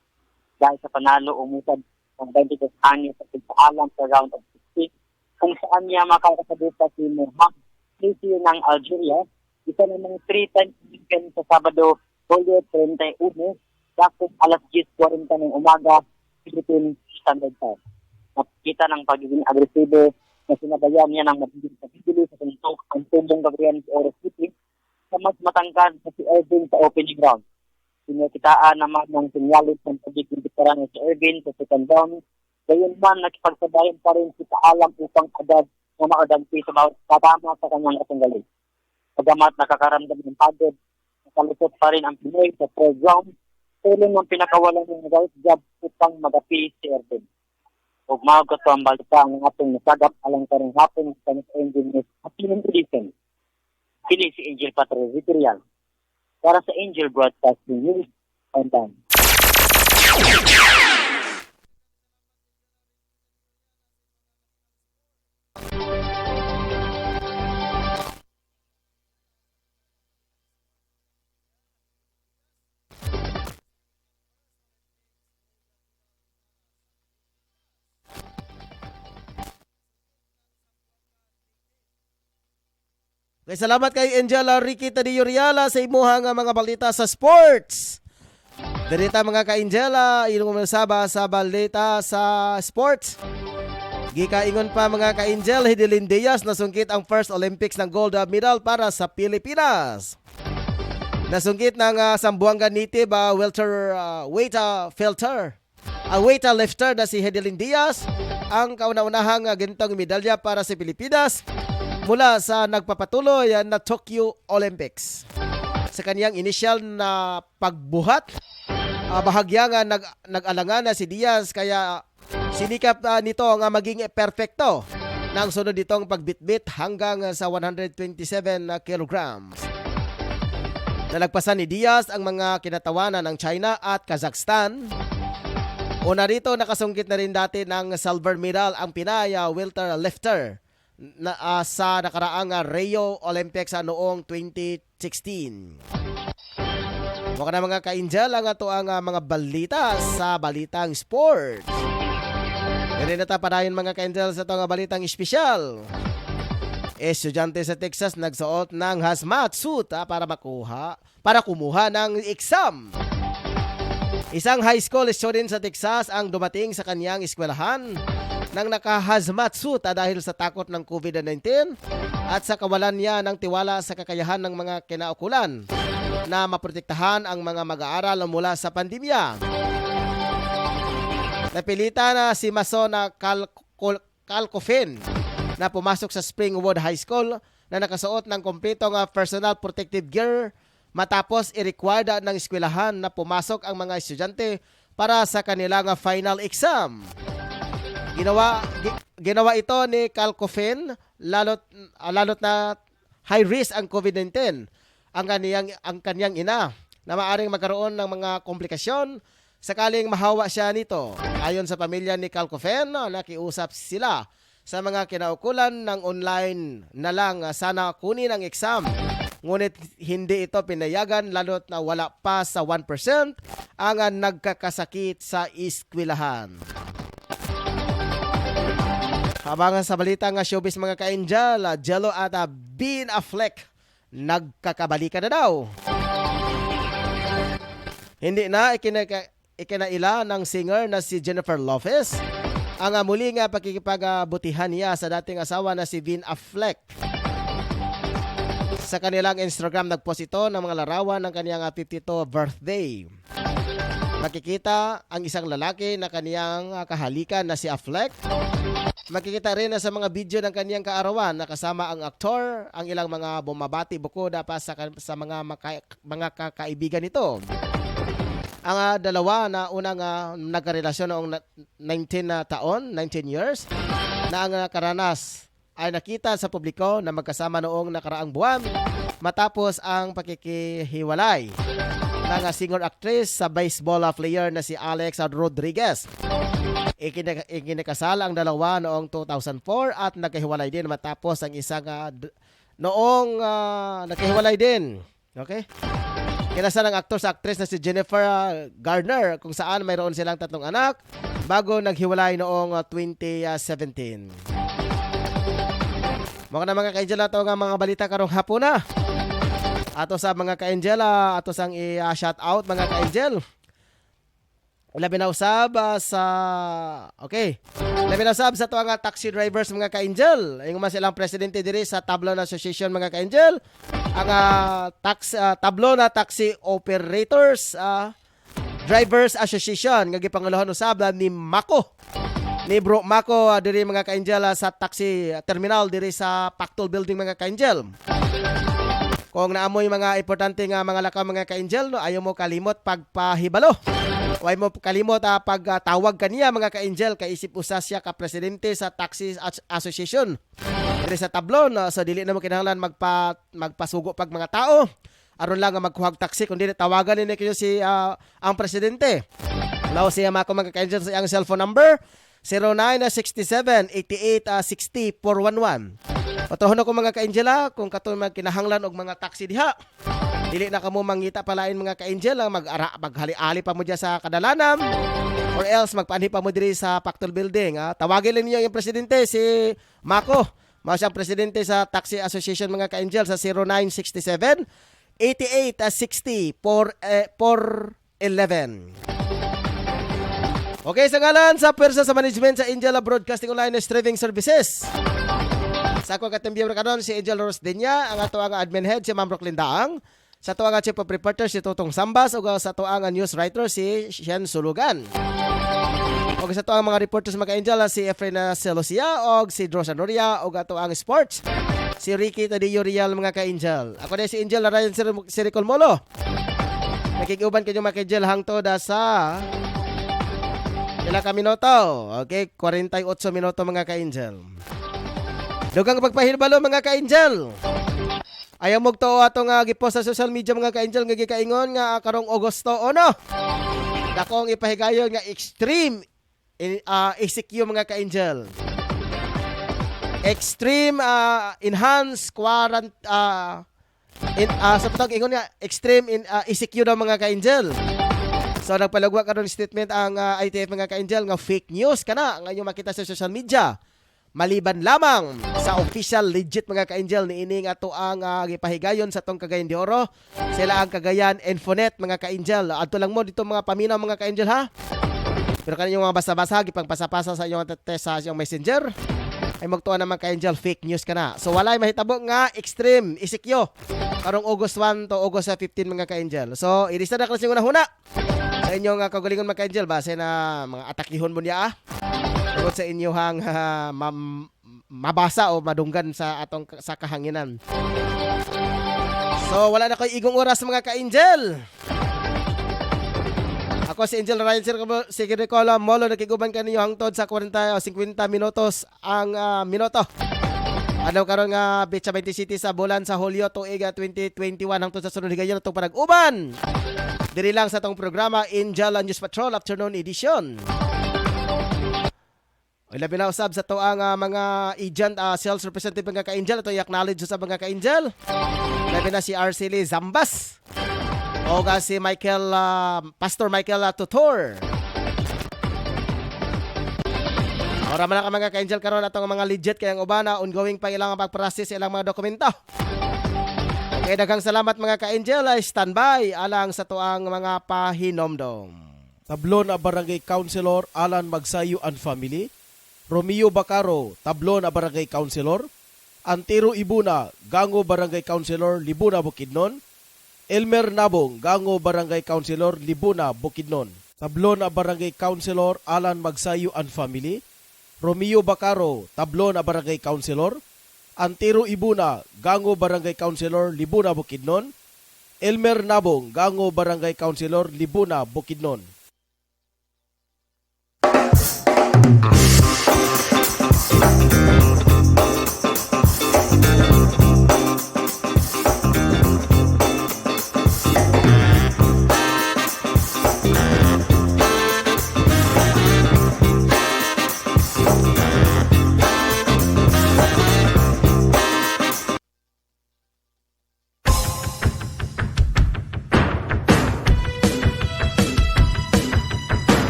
Dahil sa panalo, umutad ng 22 anyo sa pagpaalam sa round of 60 kung saan niya makakasabita si Mohamed Sisi ng Algeria, isa namang 3-time Olympian sa Sabado, Hulyo 31, tapos alas 10:40 ng umaga, Philippine Standard Time. Nakikita ng pagiging agresibo na sinabayan niya ng mabigil sa suntok ang tumbong Gabriel sa Oro City sa mas matangkad na si Irvin sa opening round. Sinakitaan naman ng sinyalis ng pagiging veteran si Irvin sa second round. Gayon man, nakipagsabayan pa rin si Paalam upang agad na makadampi sa bawat katama sa kanyang katunggali. Pagamat nakakaramdam ng pagod, nakalusot pa rin ang Pinoy sa third round, tulong ng pinakawalan ng right jab upang magapi si Irvin. Huwag maagot ko ang balita ang atong nasagap alang karong hapon sa Angel News at pinag-releasen. Pili si Angel Patro Vitorial para sa Angel Broadcasting News on time. Okay, salamat kay Angela Ricky Tadillo Riala sa imuhang mga balita sa sports. Ganita mga ka-Angela, inong saba sa balita sa sports. Gikaingon pa mga ka-Angel, Hidilyn Diaz nasungkit ang first Olympics ng gold medal para sa Pilipinas. Nasungkit ng Sambuanga native weightlifter na si Hidilyn Diaz ang kauna-unahang gintong medalya para sa Pilipinas mula sa nagpapatuloy na Tokyo Olympics. Sa kaniyang initial na pagbuhat, bahagya nga nag-alangan na si Diaz kaya sinikap nito nga maging perfecto nang sunod ditong pagbitbit hanggang sa 127 kilograms. Nalagpasan ni Diaz ang mga kinatawanan ng China at Kazakhstan. Una rito nakasungkit na rin dati ng silver medal ang Pinay welterlifter na sa nakaraang Rio Olympics noong 2016. Mukha na mga ka-Angel ang ato ang mga balita sa balitang sports. Ganyan na tapadayon mga ka-Angel sa itong balitang espesyal. Estudyante sa Texas nagsuot ng hazmat suit para kumuha ng exam. Isang high school student sa Texas ang dumating sa kanyang eskwelahan nang naka-hazmat suit dahil sa takot ng COVID-19 at sa kawalan niya ng tiwala sa kakayahan ng mga kinaukulan na maprotektahan ang mga mag-aaral mula sa pandemya. Napilitan na si Mason Calcofin na pumasok sa Springwood High School na nakasuot ng kompletong personal protective gear matapos i-required ng eskwelahan na pumasok ang mga estudyante para sa kanilang final exam. Ginawa ito ni Calcofin lalot na high risk ang COVID-19 ang kanyang ina na maaring magkaroon ng mga komplikasyon sakaling mahawa siya nito. Ayon sa pamilya ni Calcofin, nakiusap sila sa mga kinaukulan ng online na lang sana kunin ang exam. Ngunit hindi ito pinayagan lalot na wala pa sa 1% ang nagkakasakit sa eskwelahan. Habang sa balita nga showbiz mga ka-Angel, Jello at Ben Affleck nagkakabalikan na daw. Hindi na ikinaila ng singer na si Jennifer Lopez ang muli nga pakikipagbutihan niya sa dating asawa na si Ben Affleck. Sa kanilang Instagram nagpost ito ng mga larawan ng kaniyang 52th birthday. Makikita ang isang lalaki na kaniyang kahalikan na si Affleck. Makikita rin na sa mga video ng kaniyang kaarawan na kasama ang aktor, ang ilang mga bumabati bukod pa sa mga kakaibigan nito. Ang dalawa na unang nagkarelasyon noong 19 years na ang nakaranas ay nakita sa publiko na magkasama noong nakaraang buwan matapos ang pakikihiwalay ng singer-actress sa baseball player na si Alex Rodriguez. Ikinakasal ang dalawa noong 2004 at nagkahiwalay din matapos ang isang nagkahiwalay din. Okay? Kinasal ng aktor sa actress na si Jennifer Garner kung saan mayroon silang 3 anak bago naghiwalay noong 2017. Mga ka-angel ato nga mga balita karong hapon na. Ato sa mga ka-angel, ato sang i-shout out mga ka-angel. Labi na usab sa tuwa nga taxi drivers mga ka-angel. Yung mas ilang presidente diri sa Tablon Association mga ka-angel. Ang Tablon na Taxi Operators Drivers Association nga gipangulohon usab ni Mako. Ni Bro Mako diri mga ka-angel sa taxi terminal diri sa Pactol Building mga ka-angel. Kung naamoy mga importante nga mga lakaw mga ka-angel, no, ayaw mo kalimot pagpahibalo. Huwag mo kalimot pagtawag kaniya mga ka-angel kay isip usa siya ka presidente sa Taxi Association. Diri sa Tablon, so dili na mo kinahanglan magpasugo pag mga tao. Aron lang nga magkuhag taxi kundi tawagan ni kayo si ang presidente. Law siya mga ka-angel sa iyang cellphone number 0967-8860-411. Patuhon ako mga ka-angel kung katoy magkinahanglan og mga taxi diha. Dili na kamo mangita palain mga ka-angel maghali-ali pa mo diya sa Kadalanam or else magpaanhi pa mo diri sa Pactol Building. Tawagin lang niyo yung presidente si Mako. Mao siyang presidente sa Taxi Association mga ka-angel sa 0967-8860-411. Okay, sa ngalan sa pwersa sa management sa Angel Broadcasting Online Streaming Services. Sa ako katambiyang karon si Angel Rosdeña, ang ato ang admin head si Ma'am Brooklyn Daang, sa ato ang chief of reporter si Totong Sambas ug sa ato ang news writer si Shen Sulugan. Og sa ato ang mga reporters mga Angel si Efrain Celosia og si Drosa Noria og ato ang sports si Ricky Tadillo Real mga ka-Angel. Ako din si Angel Ryan Siricol Molo. Nakikiguban kayo mga ka-Angel hangtod sa ilang ka minuto. Okay, 48 minuto mga ka-Angel. Dugang pagpahilbalo mga ka-Angel. Ayaw mo to atong gipost sa social media mga ka-Angel nga gikaingon nga karong Agosto 1. Dakong ipahigayon nga extreme ECQ mga ka-Angel. Extreme enhanced quarantine sa patawag ingon nga extreme ECQ daw mga ka-Angel. So nagpalagwa karon statement ang ITF mga ka-Angel nga fake news kana nga inyo makita sa social media. Maliban lamang sa official legit mga ka-Angel ni ining ato ang gipahigayon sa tong Cagayan de Oro. Sila ang Cagayan Infonet mga ka-Angel. Adto lang mo dito mga paminaw mga ka-Angel ha. Pero kaniyong mga basa-basa gipang pasa-pasa sa inyong test sa inyong messenger ay magtuon naman ka-Angel fake news kana. So walay mahitabo nga extreme isikyo karong August 1 to August 15 mga ka-Angel. So irista na klase una sa inyong kagalingon mga ka-Angel base na mga atakihon mo niya tungkol sa inyong mabasa o madunggan sa atong sa kahanginan. So wala na koy igong oras mga ka-Angel. Ako si Angel Ryan Siricol Molo nakiguban kaninyo hangtod sa 40 o 50 minutos ang minuto. Ano karon nga Betsa 20 City sa bulan sa Hulyo tuig 2021 hangtod sa sunod higayon atong panag-uban. Diri lang sa tong programa Angel News Patrol Afternoon Edition. Labi na usab sa to ang mga agent sales representative mga ka-Angel ito i-acknowledge sa mga ka-Angel. Labi na si Arceli Zambas o si Pastor Michael Tutor. Ora man ka mga ka-Angel karon atong mga legit kay ang ubana ongoing pa ilang pag-process ilang mga dokumento. Kaya daghang salamat mga ka-Angel ay standby alang sa tuang mga pahinomdom. Tablon na Barangay Councilor Alan Magsayo and Family, Romeo Bacaro, Tablon na Barangay Councilor, Antero Ibuna, Gango Barangay Councilor, Libuna, Bukidnon, Elmer Nabong, Gango Barangay Councilor, Libuna, Bukidnon, Tablon na Barangay Councilor Alan Magsayo and Family, Romeo Bacaro, Tablon na Barangay Councilor, Antero Ibuna, Gango Barangay Councilor, Libuna, Bukidnon, Elmer Nabong, Gango Barangay Councilor, Libuna, Bukidnon.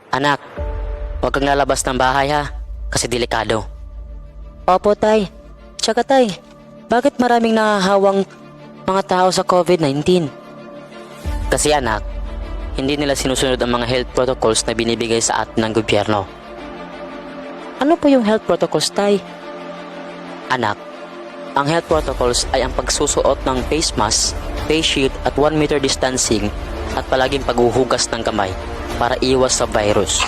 Anak, huwag kang lalabas ng bahay ha, kasi delikado. Opo, tay. Tsaka tay, bakit maraming nahahawang mga tao sa COVID-19? Kasi anak, hindi nila sinusunod ang mga health protocols na binibigay sa atin ng gobyerno. Ano po yung health protocols, tay? Anak, ang health protocols ay ang pagsusuot ng face mask, face shield at 1 meter distancing at palaging paghuhugas ng kamay para iwas sa virus.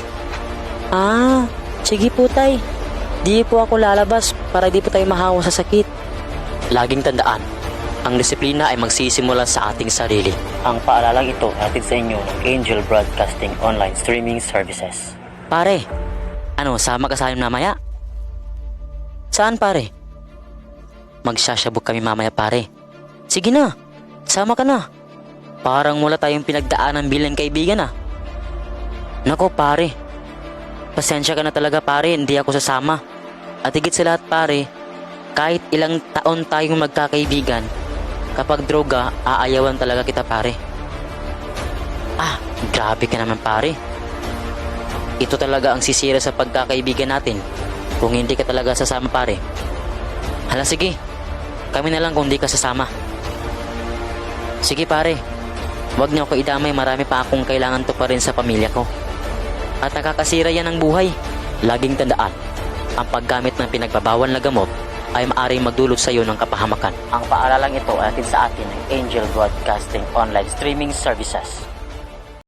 Ah, sige po tay. Di po ako lalabas para di po tayo mahawa sa sakit. Laging tandaan, ang disiplina ay magsisimula sa ating sarili. Ang paalalang ito hatid sa inyo ng Angel Broadcasting Online Streaming Services. Pare, ano, sama ka sa amin mamaya? Saan pare? Magsasyabog kami mamaya pare. Sige na, sama ka na. Parang wala tayong pinagdaanan bilang kaibigan ah. Nako pare, pasensya ka na talaga pare, hindi ako sasama. At higit sa lahat pare, kahit ilang taon tayong magkakaibigan, kapag droga, aayawan talaga kita pare. Ah, grabe ka naman pare. Ito talaga ang sisira sa pagkakaibigan natin kung hindi ka talaga sasama pare. Hala sige, kami na lang kung hindi ka sasama. Sige pare, huwag niyo ako idamay, marami pa akong kailangan to pa rin sa pamilya ko. At nakakasira yan ng buhay. Laging tandaan, ang paggamit ng pinagbabawal na gamot ay maaaring magdulot sa iyo ng kapahamakan. Ang paaralang ito ay atin sa atin ng Angel Broadcasting Online Streaming Services.